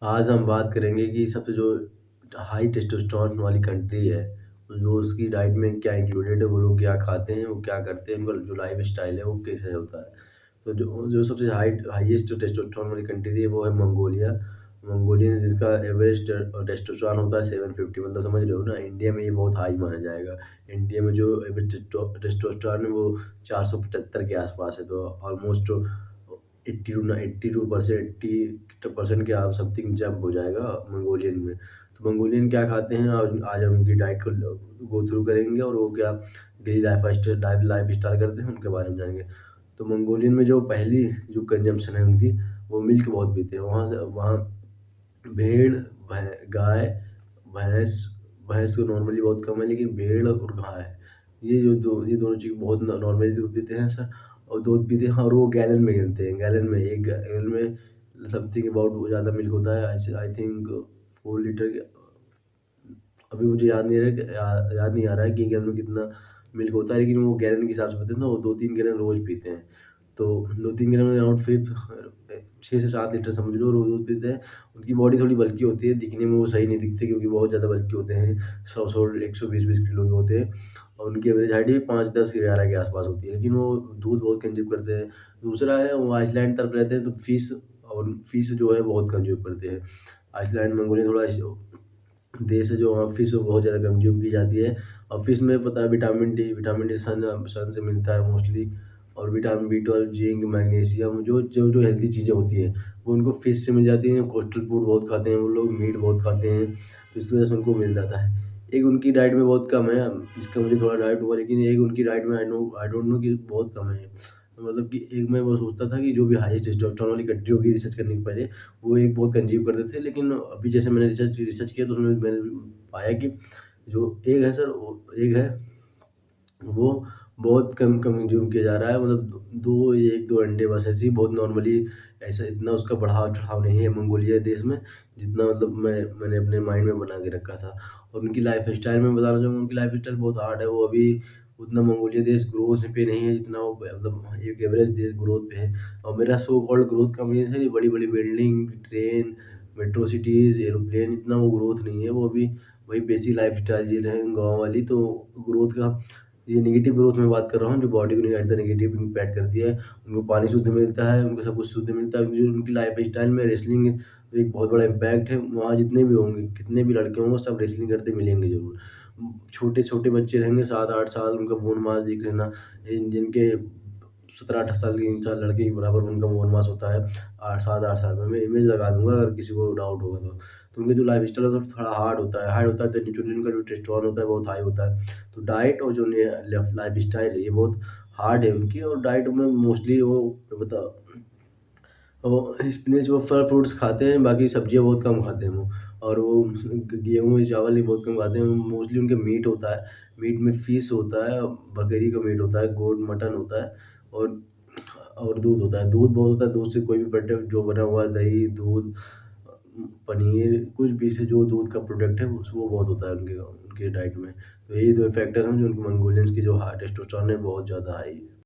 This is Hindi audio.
आज हम बात करेंगे कि सबसे जो हाई टेस्टोस्टेरोन वाली कंट्री है, जो उसकी डाइट में क्या इंक्लूडेड है, वो लोग क्या खाते हैं, वो क्या करते हैं, उनका जो लाइफ़स्टाइल है, वो कैसे होता है। तो जो जो सबसे हाईएस्ट टेस्टोस्टेरोन वाली कंट्री है, वो है मंगोलिया। मंगोलियन जिसका एवरेज टेस्टोस्टेरोन होता है 750, मतलब समझ रहे हो ना, इंडिया में ये बहुत हाई माना जाएगा। इंडिया में जो एवरेज टेस्टोस्टेरोन है, वो 475 के आसपास है, तो ऑलमोस्ट 80% के आप समथिंग जंप हो जाएगा मंगोलियन में। तो मंगोलियन क्या खाते हैं, आज आज हम उनकी डाइट को गो थ्रू करेंगे और वो क्या डेली लाइफ़स्टाइल करते हैं, उनके बारे में जानेंगे। तो मंगोलियन में जो पहली जो कंजम्पशन है उनकी, वो मिल्क बहुत पीते हैं। वहाँ भेड़, गाय, भैंस भैंस तो नॉर्मली बहुत कम है, लेकिन भेड़ और गाय, ये दोनों चीज़ बहुत नॉर्मली दूध पीते हैं सर। और दूध पीते हैं और वो गैलन में गिनते हैं। गैलन में, एक गैलन में समथिंग अबाउट वो ज़्यादा मिल्क होता है, आई थिंक 4 लीटर के। अभी मुझे याद नहीं आ रहा है कि गैलन में कितना मिल्क होता है, लेकिन वो गैलन के हिसाब से पीते हैं ना, वो 2-3 गैलन रोज़ पीते हैं। तो 2-3 गैलन में अराउंड फिर 6 से 7 लीटर समझ लो रोज़ दूध पीते हैं। उनकी बॉडी थोड़ी बल्की होती है, दिखने में वो सही नहीं दिखते क्योंकि बहुत ज़्यादा बल्की होते हैं, 100-100 120-20 किलो के होते हैं और उनकी एवरेज हाइट भी 5-10 11 के आस-पास होती है, लेकिन वो दूध बहुत कंज़्यूम करते हैं। दूसरा है, वो आइसलैंड तरफ रहते हैं, तो फ़िश जो है बहुत कंज़्यूम करते हैं। आइसलैंड, मंगोलिया थोड़ा देश है जो वहाँ फ़िश बहुत ज़्यादा कंज़्यूम की जाती है। और फ़िश में पता है विटामिन डी सन से मिलता है मोस्टली, और विटामिन बी 12, जिंक, मैग्नीशियम, जो हेल्दी चीज़ें होती हैं, वो उनको फ़िश से मिल जाती हैं। कोस्टल फूड बहुत खाते हैं वो लोग, मीट बहुत खाते हैं, तो इसकी वजह से उनको मिल जाता है। एक उनकी डाइट में बहुत कम है, इसका मुझे थोड़ा डाउट हुआ, लेकिन एक उनकी डाइट में आई डोंट नो कि बहुत कम है। मतलब कि एक मैं वो सोचता था कि जो भी हाईएस्ट टेस्टोस्टेरोन वाली कंट्री होगी रिसर्च करने के पहले, वो एक बहुत कंज़्यूम करते थे, लेकिन अभी जैसे मैंने रिसर्च किया, तो उसमें मैंने पाया कि जो एग है सर, वो एग है, वो बहुत कम कंज़्यूम किया जा रहा है, मतलब 1-2 अंडे बस, ऐसे ही बहुत नॉर्मली। ऐसा इतना उसका बढ़ाव-चढ़ाव नहीं है मंगोलिया देश में, जितना मतलब मैंने अपने माइंड में बना के रखा था। और उनकी लाइफ़स्टाइल मैं बताना चाहूँगा, उनकी लाइफ़स्टाइल बहुत हार्ड है। वो अभी उतना मंगोलिया देश ग्रोथ पे नहीं है, जितना वो मतलब एक एवरेज देश ग्रोथ पे है। और मेरा सो कॉल्ड ग्रोथ का मीन्स है बड़ी-बड़ी building, train, metro cities, aeroplane, इतना वो ग्रोथ नहीं है। वो अभी वही बेसिक लाइफ़स्टाइल जी रहे हैं गाँव वाली। तो ग्रोथ का, ये नेगेटिव ग्रोथ में बात कर रहा हूँ, जो बॉडी को नेगेटिव इम्पैक्ट करती है। उनको पानी शुद्ध मिलता है, उनको सब कुछ शुद्ध मिलता है, जो उनकी लाइफ़स्टाइल में रेसलिंग एक बहुत बड़ा इम्पैक्ट है। वहाँ जितने भी होंगे, कितने भी लड़के होंगे, सब रेसलिंग करते मिलेंगे ज़रूर। छोटे-छोटे बच्चे रहेंगे, 7-8 साल, उनका बोन मास देख लेना, जिनके 17-18 साल के इंसान लड़के के बराबर उनका बोन मास होता है, 7-8 साल में। मैं इमेज लगा दूँगा अगर किसी को डाउट होगा तो। तो उनका जो लाइफ़स्टाइल है, थोड़ा हार्ड होता है, तो इंसुलिन का जो टेस्टोस्टेरोन होता है, बहुत हाई होता है। तो डाइट और जो लाइफ़स्टाइल है, ये बहुत हार्ड है उनकी। और डाइट में मोस्टली वो बता वो स्पिनच, वो फल फ्रूट्स खाते हैं, बाकी सब्जियाँ बहुत कम खाते हैं वो। और वो गेहूँ, चावल ये बहुत कम खाते हैं। मोस्टली उनके मीट होता है, मीट में फिश होता है, बकरी का मीट होता है, गोट, मटन होता है, और दूध होता है। दूध बहुत होता है, दूध से कोई भी प्रोडक्ट जो बना हुआ है, दही, दूध, पनीर, कुछ भी से जो दूध का प्रोडक्ट है, वो बहुत होता है उनके उनके डाइट में। तो यही 2 फैक्टर हैं जो उनके मंगोलियंस की जो टेस्टोस्टेरोन है बहुत ज़्यादा हाई है।